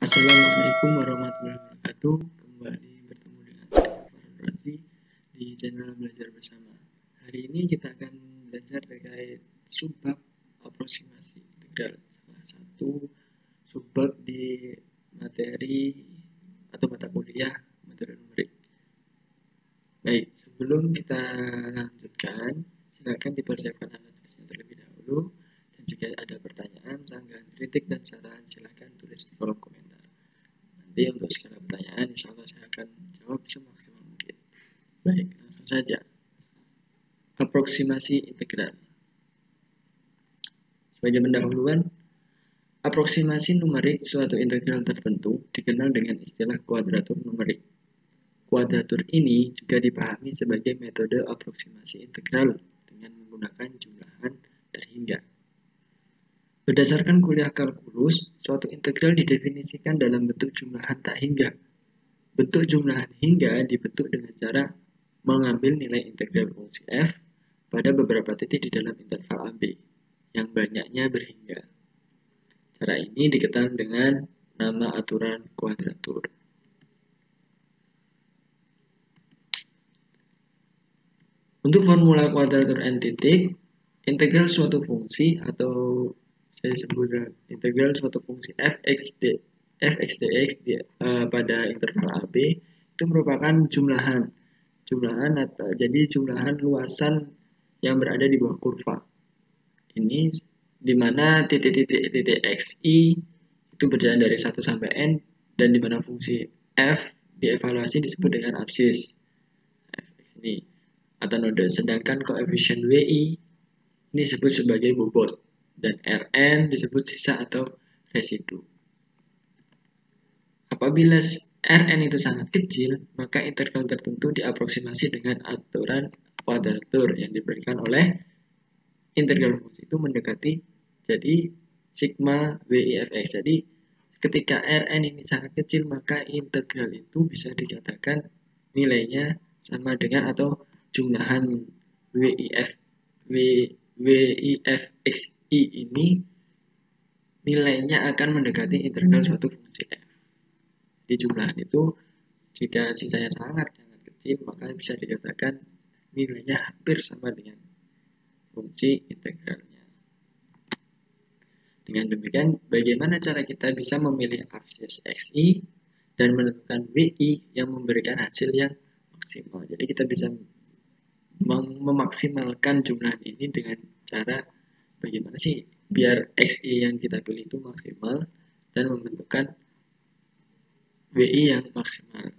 Assalamualaikum warahmatullahi wabarakatuh. Kembali bertemu dengan saya Farhan Razi di channel Belajar Bersama. Hari ini kita akan belajar terkait subbab aproksimasi integral, salah satu subbab di materi atau mata kuliah metode numerik. Baik, sebelum kita lanjutkan, silakan dipersiapkan alat tulisnya terlebih dahulu. Dan jika ada pertanyaan, sanggahan, kritik, dan saran, silakan tulis di kolom komentar. Nanti untuk segala pertanyaan, insya Allah saya akan jawab semaksimal mungkin. Baik, langsung saja. Aproksimasi integral. Sebagai pendahuluan, aproksimasi numerik suatu integral tertentu dikenal dengan istilah kuadratur numerik. Kuadratur ini juga dipahami sebagai metode aproksimasi integral dengan menggunakan jumlahan terhingga. Berdasarkan kuliah kalkulus, suatu integral didefinisikan dalam bentuk jumlahan tak hingga. Bentuk jumlahan hingga dibentuk dengan cara mengambil nilai integral fungsi f pada beberapa titik di dalam interval AB yang banyaknya berhingga. Cara ini dikenal dengan nama aturan kuadratur. Untuk formula kuadratur n titik, integral suatu fungsi atau saya sebut integral suatu fungsi fx dx pada interval AB itu merupakan jumlahan atau jadi jumlahan luasan yang berada di bawah kurva. Ini di mana titik-titik xi itu berjalan dari 1 sampai n dan di mana fungsi f dievaluasi disebut dengan absis fx ini atau node, sedangkan koefisien wi ini disebut sebagai bobot dan Rn disebut sisa atau residu. Apabila Rn itu sangat kecil, maka interval tertentu diaproksimasi dengan aturan kuadratur yang diberikan oleh integral fungsi itu mendekati jadi sigma WIFX. Jadi ketika Rn ini sangat kecil, maka integral itu bisa dikatakan nilainya sama dengan atau jumlahan WIFXI ini nilainya akan mendekati integral suatu fungsi f. Di jumlahan itu jika sisanya sangat kecil, maka bisa dikatakan nilainya hampir sama dengan fungsi integralnya. Dengan demikian, bagaimana cara kita bisa memilih absis xi dan menentukan wi yang memberikan hasil yang maksimal. Jadi kita bisa memaksimalkan jumlahan ini dengan cara bagaimana sih biar xi yang kita pilih itu maksimal dan membentukkan wi yang maksimal.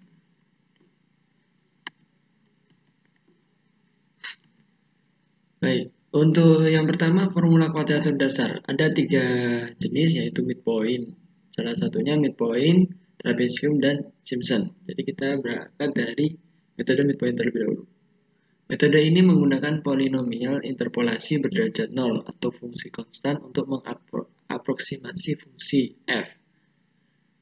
Baik, untuk yang pertama formula kuadratur dasar ada 3 jenis yaitu midpoint. Salah satunya midpoint, trapezium, dan Simpson. Jadi kita berangkat dari metode midpoint terlebih dahulu. Metode ini menggunakan polinomial interpolasi berderajat 0 atau fungsi konstan untuk mengaproksimasi fungsi f.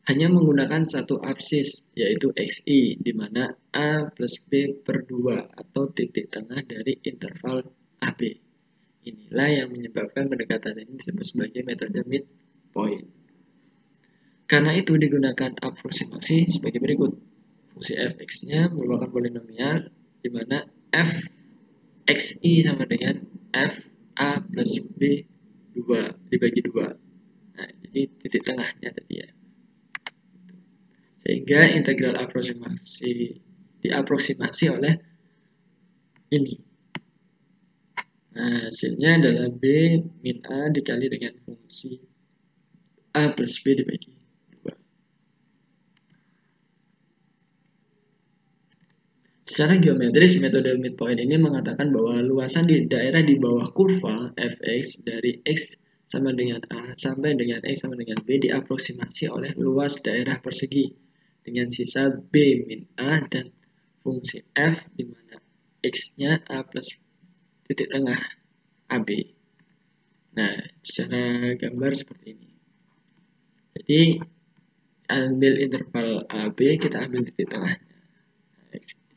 Hanya menggunakan satu absis, yaitu xi, di mana a plus b per 2 atau titik tengah dari interval AB. Inilah yang menyebabkan pendekatan ini disebut sebagai metode midpoint. Karena itu digunakan aproksimasi sebagai berikut. Fungsi fx-nya merupakan polinomial di mana f xi sama dengan f a plus b 2 dibagi 2. Nah, jadi titik tengahnya tadi ya. Sehingga integral diaproksimasi oleh ini. Nah, hasilnya adalah b min a dikali dengan fungsi a plus b dibagi 2. Secara geometris, metode midpoint ini mengatakan bahwa luasan di daerah di bawah kurva fx dari x sama dengan a sampai dengan x sama dengan b diaproksimasi oleh luas daerah persegi dengan sisa b min a dan fungsi f di mana x-nya a plus titik tengah AB. Nah, secara gambar seperti ini. Jadi, ambil interval AB, kita ambil titik tengahnya.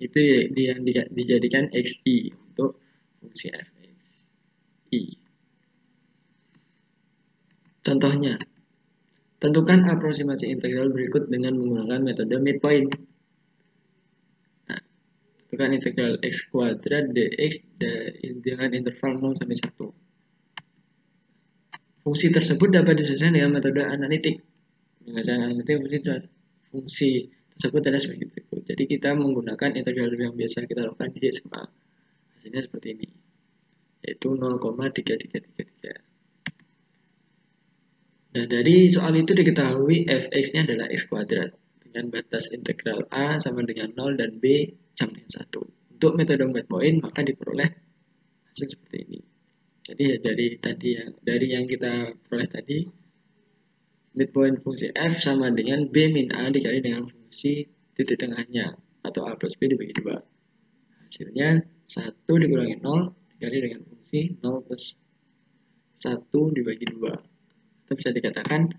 Itu yang dijadikan xi untuk fungsi fxi. Contohnya, Tentukan aproksimasi integral berikut dengan menggunakan metode midpoint. Nah, tentukan integral x kuadrat dx dengan interval 0 sampai 1. Fungsi tersebut dapat diselesaikan dengan metode analitik. Dengan analitik fungsi tersebut adalah sebagai berikut. Jadi kita menggunakan integral yang biasa kita lakukan di SMA. Hasilnya seperti ini, yaitu 0,3333. Nah, dari soal itu diketahui fx-nya adalah x kuadrat dengan batas integral a sama dengan 0 dan b sama dengan 1. Untuk metode midpoint maka diperoleh hasil seperti ini. Jadi dari yang kita peroleh tadi, midpoint fungsi f sama dengan b min a dikali dengan fungsi titik tengahnya atau a plus b dibagi 2. Hasilnya 1 dikurangi 0 dikali dengan fungsi 0 plus 1 dibagi 2. Itu bisa dikatakan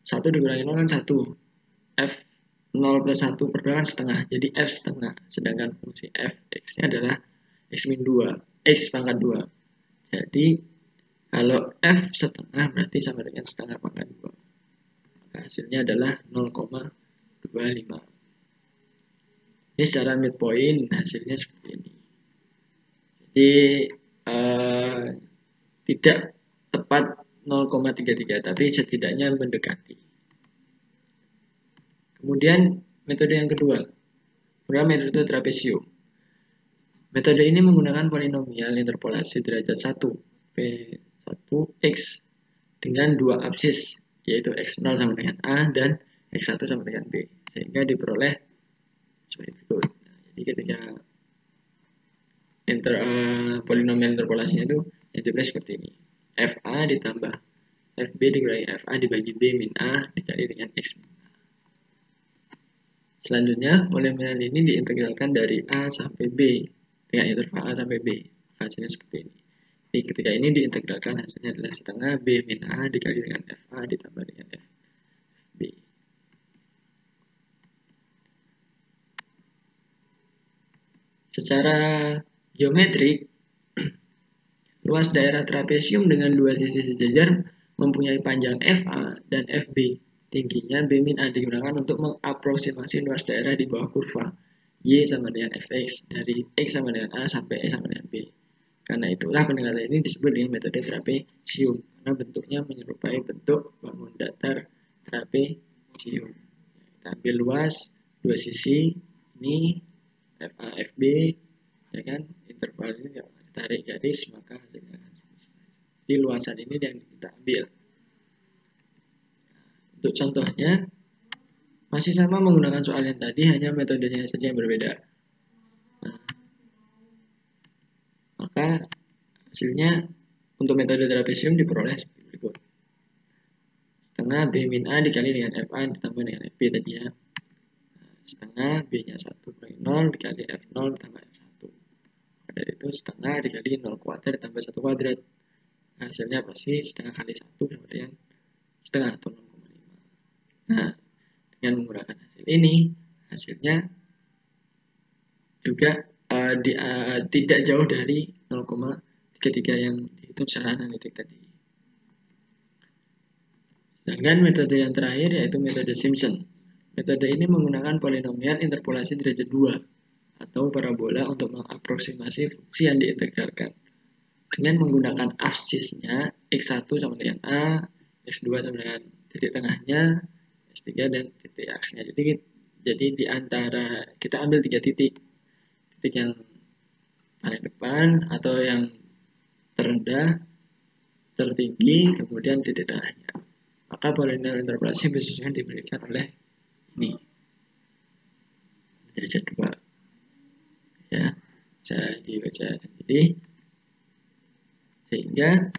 1 dikurangi 0 kan 1. F 0 plus 1 per 2 kan setengah. Jadi F setengah. Sedangkan fungsi f x-nya adalah x min 2. X pangkat 2. Jadi kalau f setengah berarti sama dengan setengah pangkat 2. Maka hasilnya adalah 0,25. Ini secara midpoint hasilnya seperti ini. Jadi tidak tepat 0,33 tapi setidaknya mendekati. Kemudian metode yang kedua, metode trapesium. Metode ini menggunakan polinomial interpolasi derajat 1 P1x dengan dua absis, yaitu x0 sama dengan a dan x1 sama dengan b, sehingga diperoleh sebagai berikut. Jadi ketika polinomial interpolasinya itu yang ditulis seperti ini, fa ditambah fb dikurangi fa dibagi b min a dikali dengan x min a. Selanjutnya polinomial ini diintegralkan dari a sampai b dengan interval a sampai b. Hasilnya seperti ini. Jadi ketika ini diintegralkan hasilnya adalah setengah b min a dikali dengan fa ditambah dengan fb. Secara geometrik, luas daerah trapesium dengan dua sisi sejajar mempunyai panjang FA dan FB. Tingginya B min A digunakan untuk mengaproksimasi luas daerah di bawah kurva Y sama dengan Fx dari X sama dengan A sampai X sama dengan B. Karena itulah pendekatan ini disebut dengan metode trapesium, karena bentuknya menyerupai bentuk bangun datar trapesium. Kita ambil luas dua sisi ini FA FB, ya kan, interval ini tarik garis maka hasilnya di luasan ini yang kita ambil. Untuk contohnya masih sama menggunakan soal yang tadi, hanya metodenya saja yang berbeda. Nah, maka hasilnya untuk metode trapesium diperoleh seperti berikut, setengah b min a dikali dengan fa ditambah dengan fb tadi ya, setengah b nya 1 kurangi 0 dikali f0 ditambah f1. Dari itu setengah dikali 0 kuadrat tambah 1 kuadrat. Hasilnya pasti setengah kali 1 sama dengan setengah atau 0,5. Nah, dengan menggunakan hasil ini, hasilnya juga tidak jauh dari 0,33 yang dihitung secara analitik tadi. Sedangkan metode yang terakhir yaitu metode Simpson. Metode ini menggunakan polinomial interpolasi derajat 2 atau parabola untuk mengaproksimasi fungsi yang diintegralkan dengan menggunakan absisnya x1 sama dengan a, x2 sama dengan titik tengahnya, x3 dan titik aksnya. Jadi di antara kita ambil 3 titik yang paling depan atau yang terendah, tertinggi, kemudian titik tengahnya. Maka polinomial interpolasi biasanya diberikan oleh ini derajat 2 ya, saya dibaca sendiri. Sehingga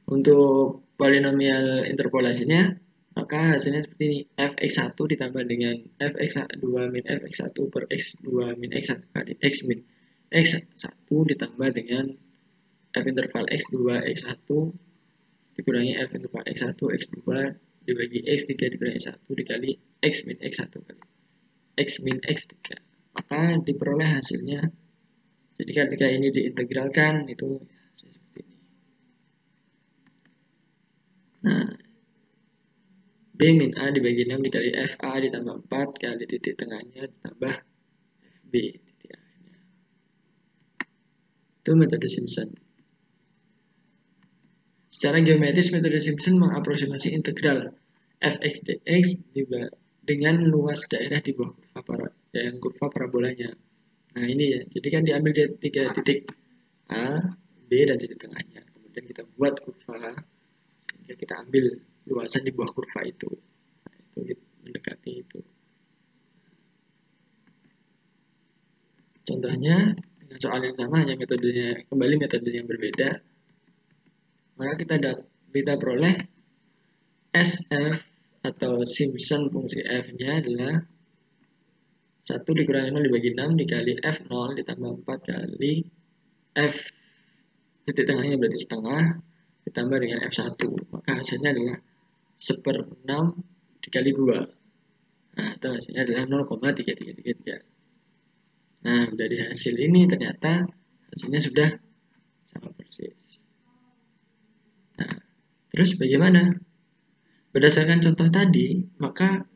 untuk polinomial interpolasinya maka hasilnya seperti ini, fx1 ditambah dengan fx2 min fx1 per x2 min x1 kali x min x1 ditambah dengan f interval x2 x1 dikurangi f interval x1 x2 dibagi x3 dikurangi 1 dikali x min x1 kali x min x3. Maka diperoleh hasilnya, jadi ketika ini diintegralkan itu seperti ini. Nah, B min A dibagi 6 dikali FA ditambah 4 kali titik tengahnya ditambah FB titik akhirnya. Itu metode Simpson. Secara geometris, metode Simpson mengaproksimasi integral fx dx dengan luas daerah di bawah kurva parabolanya. Nah ini ya, jadi kan diambil dari 3 titik A, B, dan titik tengahnya. Kemudian kita buat kurva, sehingga kita ambil luasan di bawah kurva itu. Nah, itu mendekati itu. Contohnya, dengan soal yang sama, hanya metodenya yang berbeda. Maka kita peroleh SF atau Simpson fungsi F-nya adalah 1 dikurangi 0 dibagi 6 dikali F0 ditambah 4 kali F titik tengahnya berarti setengah ditambah dengan F1. Maka hasilnya adalah 1/6 dikali 2. Nah, itu hasilnya adalah 0,3333. Nah, dari hasil ini ternyata hasilnya sudah sama persis. Nah, terus bagaimana? Berdasarkan contoh tadi, maka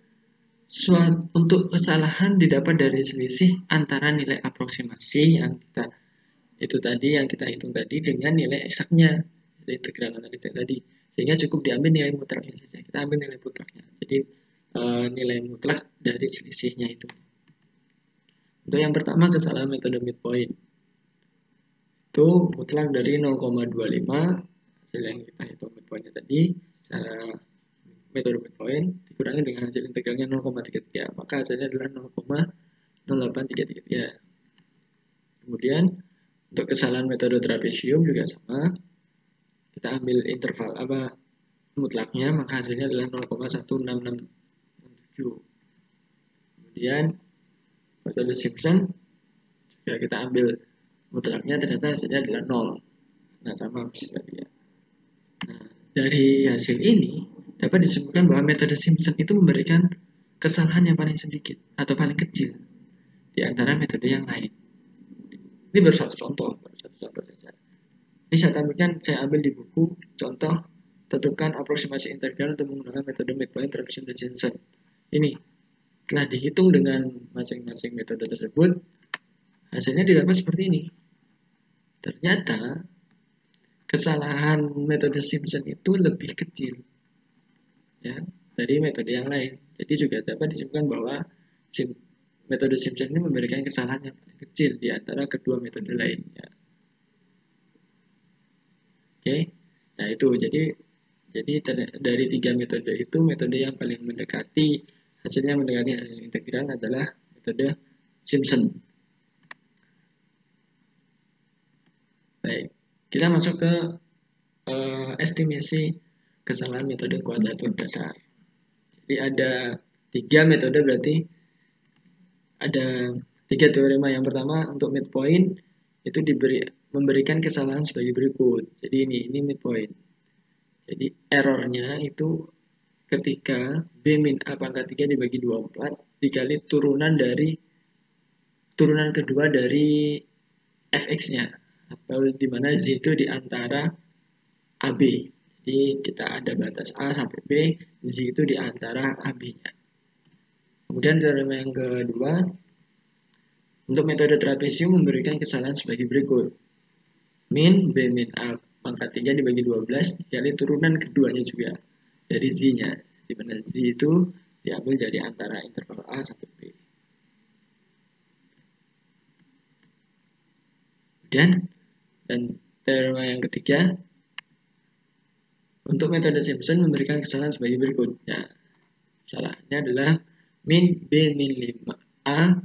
untuk kesalahan didapat dari selisih antara nilai aproksimasi yang kita hitung tadi dengan nilai eksaknya, integral analitik tadi, sehingga cukup diambil nilai mutlaknya saja. Kita ambil nilai mutlaknya. Jadi nilai mutlak dari selisihnya itu. Untuk yang pertama, kesalahan metode midpoint. Itu mutlak dari 0,25, hasil yang kita hitung midpointnya tadi, metode midpoint dikurangi dengan hasil integralnya 0,33, maka hasilnya adalah 0,08333. Kemudian untuk kesalahan metode trapesium juga sama, kita ambil interval mutlaknya, maka hasilnya adalah 0,1667. Kemudian metode Simpson juga kita ambil mutlaknya, ternyata hasilnya adalah 0. Nah, sama persis tadi ya. Nah, dari hasil ini dapat disimpulkan bahwa metode Simpson itu memberikan kesalahan yang paling sedikit atau paling kecil di antara metode yang lain. Ini baru satu contoh saja. Ini saya ambil di buku contoh tentukan aproksimasi integral untuk menggunakan metode midpoint, trapesium, dan Simpson. Ini telah dihitung dengan masing-masing metode tersebut, hasilnya didapat seperti ini. Ternyata kesalahan metode Simpson itu lebih kecil ya dari metode yang lain. Jadi juga dapat disimpulkan bahwa metode Simpson ini memberikan kesalahan yang paling kecil di antara kedua metode lainnya. Oke, nah itu jadi dari 3 metode itu, metode yang paling hasilnya mendekati hasil integral adalah metode Simpson. Baik, kita masuk ke estimasi kesalahan metode kuadratur dasar. Jadi ada 3 metode, berarti ada 3 teorema. Yang pertama untuk midpoint itu memberikan kesalahan sebagai berikut. Jadi ini midpoint. Jadi errornya itu ketika B min A pangkat 3 dibagi 24 dikali turunan kedua dari fx-nya, atau dimana Z itu di antara AB. Jadi kita ada batas A sampai B, Z itu di antara AB-nya. Kemudian teorema yang kedua, untuk metode trapesium memberikan kesalahan sebagai berikut. Min B min A pangkat 3 dibagi 12 dikali turunan keduanya juga dari Z-nya, di mana Z itu diambil dari antara interval A sampai B. Dan teorema yang ketiga, untuk metode Simpson memberikan kesalahan sebagai berikut. Ya, kesalahannya adalah min B min 5A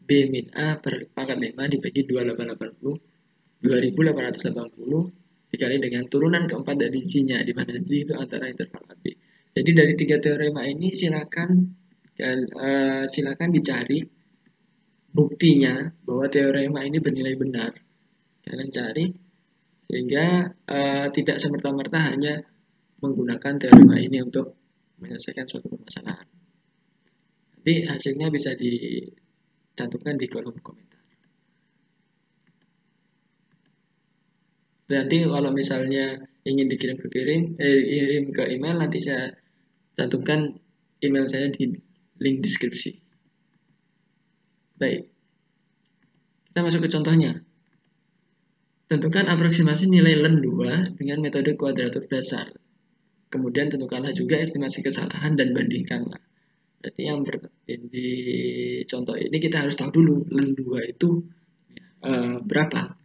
B min A per pangkat 5 dibagi 2880 dikali dengan turunan keempat dari Z-nya, di mana Z itu antara interval AB. Jadi dari 3 teorema ini silakan dicari buktinya bahwa teorema ini bernilai benar. Kalian cari sehingga tidak semerta-merta hanya menggunakan teorema ini untuk menyelesaikan suatu permasalahan. Nanti hasilnya bisa dicantumkan di kolom komentar. Nanti kalau misalnya ingin dikirim ke email, nanti saya cantumkan email saya di link deskripsi. Baik, kita masuk ke contohnya. Tentukan aproksimasi nilai LEN 2 dengan metode kuadratur dasar. Kemudian tentukanlah juga estimasi kesalahan dan bandingkanlah. Berarti yang di contoh ini kita harus tahu dulu LEN 2 itu berapa.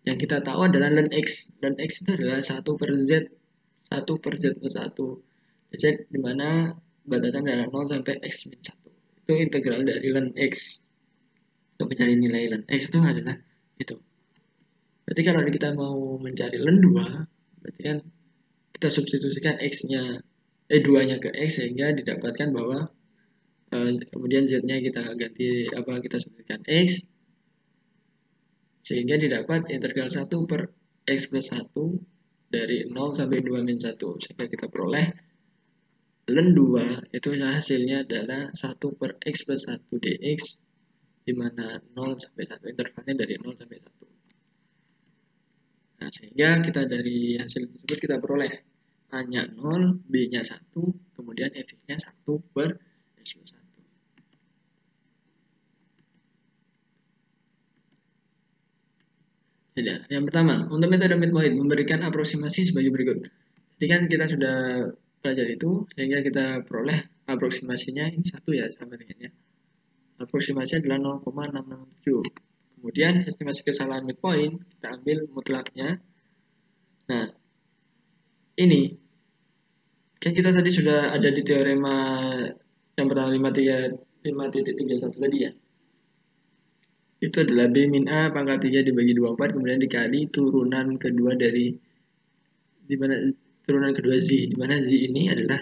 Yang kita tahu adalah LEN X. LEN X itu adalah 1 per Z. 1 per Z plus 1. Z dimana batasan dari 0 sampai X min 1. Itu integral dari LEN X. Untuk mencari nilai LEN X itu adalah itu. Berarti kalau kita mau mencari LEN 2, berarti kan kita substitusikan X-nya, 2-nya ke X sehingga didapatkan bahwa kemudian Z-nya kita ganti kita substitusikan X sehingga didapat integral 1 per X plus 1 dari 0 sampai 2 min 1 sehingga kita peroleh LEN 2 itu hasilnya adalah 1 per X plus 1 dx di mana 0 sampai 1 intervalnya dari 0 sampai 1. Nah, sehingga kita dari hasil tersebut kita peroleh A-nya 0, B-nya 1, kemudian Fx-nya 1 per X plus 1. Jadi, yang pertama, untuk metode midpoint memberikan aproksimasi sebagai berikut. Jadi kan kita sudah pelajari itu, sehingga kita peroleh aproksimasinya ini 1 ya, sama dengannya. Aproksimasinya adalah 0,667. Kemudian estimasi kesalahan midpoint, kita ambil mutlaknya. Nah, ini kan kita tadi sudah ada di teorema yang pertama 5.31 tadi ya. Itu adalah B min A pangkat 3 dibagi 24 kemudian dikali turunan kedua dari turunan kedua Z, di mana Z ini adalah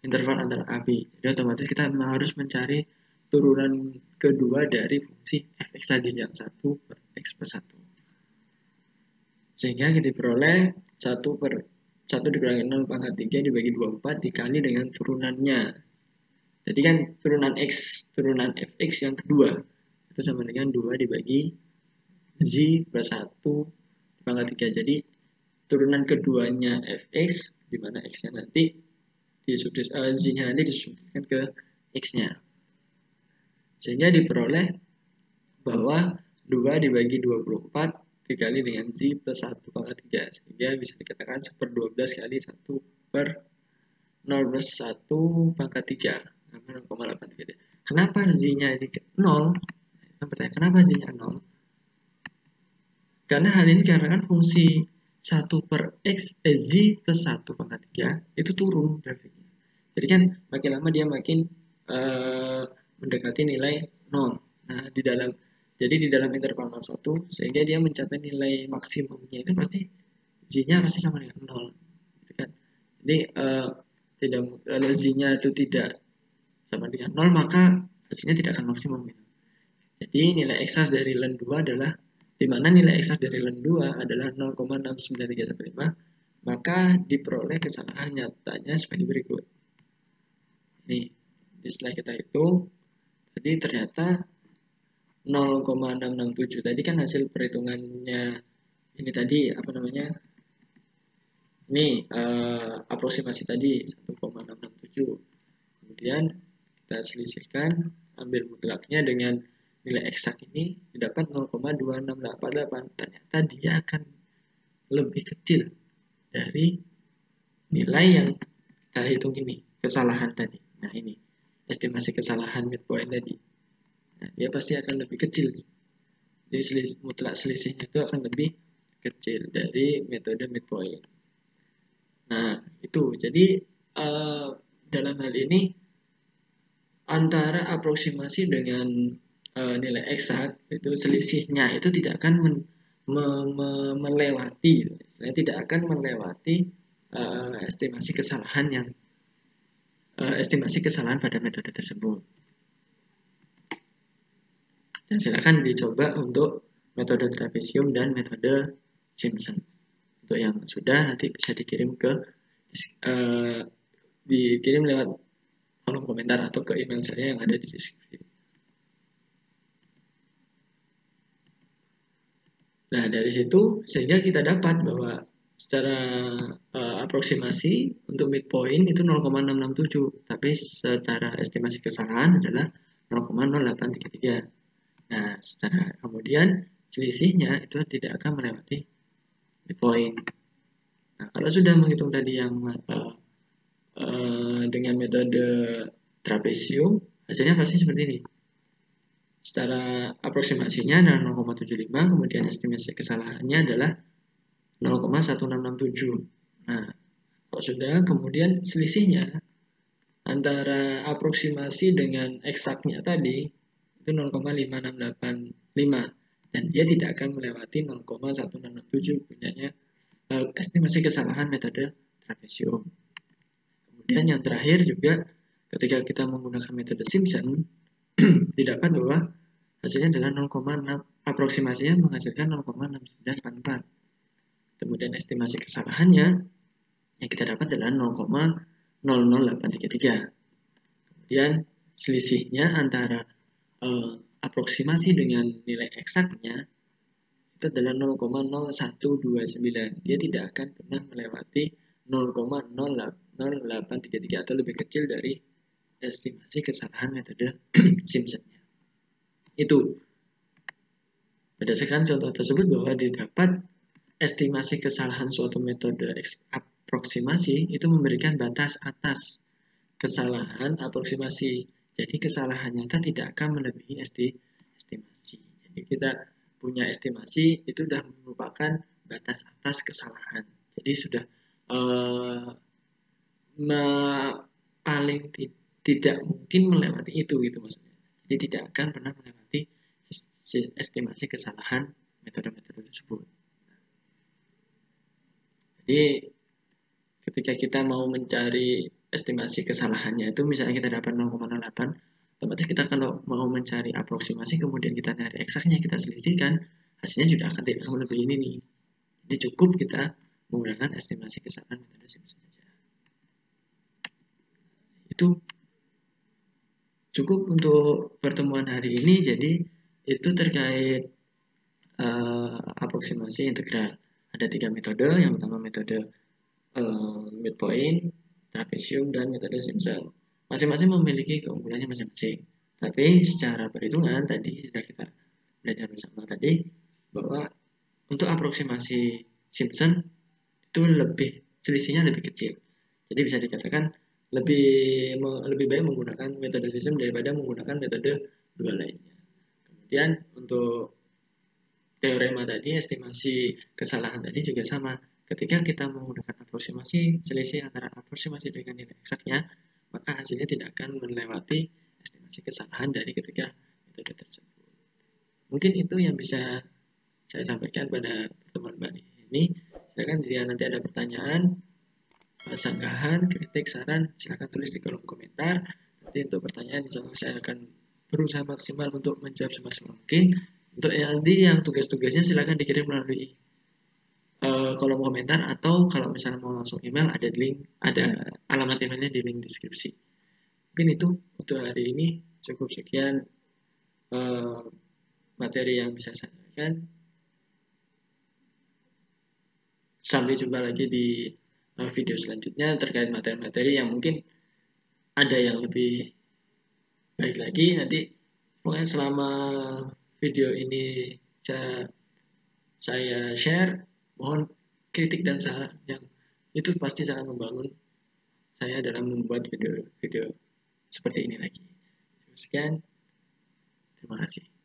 interval antara A B. Jadi otomatis kita harus mencari turunan kedua dari fungsi fx tadi yang 1 per x plus 1. Sehingga kita peroleh 1 dikurangi 0 pangkat 3 dibagi 24 dikali dengan turunannya. Jadi kan turunan fx yang kedua itu sama dengan 2 dibagi z plus 1 pangkat 3. Jadi turunan keduanya fx di mana x-nya nanti z-nya nanti disubstitusikan ke x-nya. Sehingga diperoleh bahwa 2 dibagi 24 dikali dengan z plus 1 pangkat 3. Sehingga bisa dikatakan 1/12 kali 1 per 0 plus 1 pangkat 3. 0,83. Kenapa z-nya ini 0? Pertanyaan, kenapa z-nya 0? Karena hal ini dikarenakan fungsi 1 per x z plus 1 pangkat 3 itu turun grafiknya. Jadi kan makin lama dia makin mendekati nilai 0. Nah, di dalam interval 0,1 sehingga dia mencapai nilai maksimumnya itu pasti z-nya pasti sama dengan 0. Gitu kan. Jadi kalau z-nya itu tidak sama dengan 0 maka hasilnya tidak akan maksimum gitu. Jadi nilai eksas dari LEN 2 adalah di mana nilai eksas dari LEN 2 adalah 0,69315, maka diperoleh kesalahan nyatanya sebagai berikut. Nih, setelah kita hitung, tadi ternyata 0,667. Tadi kan hasil perhitungannya ini tadi Ini aproksimasi tadi 1,667. Kemudian kita selisihkan, ambil mutlaknya dengan nilai eksak ini didapat 0,2688. Ternyata dia akan lebih kecil dari nilai yang kita hitung ini, kesalahan tadi. Nah, ini estimasi kesalahan midpoint tadi. Nah, dia pasti akan lebih kecil. Jadi mutlak selisihnya itu akan lebih kecil dari metode midpoint. Nah, itu. Jadi dalam hal ini antara aproksimasi dengan nilai eksak itu selisihnya itu tidak akan melewati estimasi kesalahan pada metode tersebut. Dan silakan dicoba untuk metode trapesium dan metode Simpson. Untuk yang sudah nanti bisa dikirim lewat kolom komentar atau ke email saya yang ada di deskripsi. Nah, dari situ sehingga kita dapat bahwa secara aproksimasi untuk midpoint itu 0,667, tapi secara estimasi kesalahan adalah 0,0833. Nah, secara kemudian selisihnya itu tidak akan melewati midpoint. Nah, kalau sudah menghitung tadi yang dengan metode trapesium, hasilnya pasti seperti ini. Secara aproksimasinya adalah 0,75, kemudian estimasi kesalahannya adalah 0,1667. Nah, kalau sudah, kemudian selisihnya antara aproksimasi dengan eksaknya tadi itu 0,5685 dan dia tidak akan melewati 0,1667 punyanya estimasi kesalahan metode trapesium. Kemudian yang terakhir juga ketika kita menggunakan metode Simpson didapat bahwa hasilnya adalah 0,6, aproksimasinya menghasilkan 0,6984. Kemudian estimasi kesalahannya yang kita dapat adalah 0,00833. Kemudian selisihnya antara aproksimasi dengan nilai eksaknya itu adalah 0,0129. Dia tidak akan pernah melewati 0,0833 atau lebih kecil dari estimasi kesalahan metode Simpson-nya. Itu berdasarkan contoh tersebut bahwa didapat estimasi kesalahan suatu metode aproksimasi itu memberikan batas atas kesalahan aproksimasi. Jadi kesalahan nyata tidak akan melebihi estimasi. Jadi kita punya estimasi itu sudah merupakan batas atas kesalahan. Jadi sudah paling tidak mungkin melewati itu gitu maksudnya. Jadi tidak akan pernah melewati estimasi kesalahan metode-metode tersebut. Jadi ketika kita mau mencari estimasi kesalahannya itu misalnya kita dapat 0,08, otomatis kita kalau mau mencari aproksimasi kemudian kita nyari eksaknya kita selisihkan, hasilnya sudah akan tidak melebihi ini nih. Jadi cukup kita menggunakan estimasi kesalahan metode Simpson saja. Itu cukup untuk pertemuan hari ini. Jadi itu terkait aproksimasi integral. Ada 3 metode. Yang pertama metode midpoint, trapesium, dan metode Simpson. Masing-masing memiliki keunggulannya masing-masing. Tapi secara perhitungan tadi sudah kita belajar bersama tadi bahwa untuk aproksimasi Simpson itu selisihnya lebih kecil. Jadi bisa dikatakan lebih baik menggunakan metode Simpson daripada menggunakan metode dua lainnya. Kemudian untuk teorema tadi, estimasi kesalahan tadi juga sama. Ketika kita menggunakan aproksimasi, selisih antara aproksimasi dengan nilai eksaknya, maka hasilnya tidak akan melewati estimasi kesalahan dari ketiga metode tersebut. Mungkin itu yang bisa saya sampaikan pada pertemuan kali ini. Silakan jika nanti ada pertanyaan, sanggahan, kritik, saran, silakan tulis di kolom komentar. Nanti untuk pertanyaan, insya Allah saya akan berusaha maksimal untuk menjawab semaksimal mungkin. Untuk yang tugas-tugasnya silakan dikirim melalui kolom komentar atau kalau misalnya mau langsung email ada alamat emailnya di link deskripsi. Mungkin itu untuk hari ini cukup sekian materi yang bisa saya sampaikan. Sampai jumpa lagi di video selanjutnya terkait materi-materi yang mungkin ada yang lebih baik lagi. Nanti pokoknya selama video ini saya share, mohon kritik dan saran yang itu pasti sangat membangun saya dalam membuat video seperti ini lagi. Sekian, terima kasih.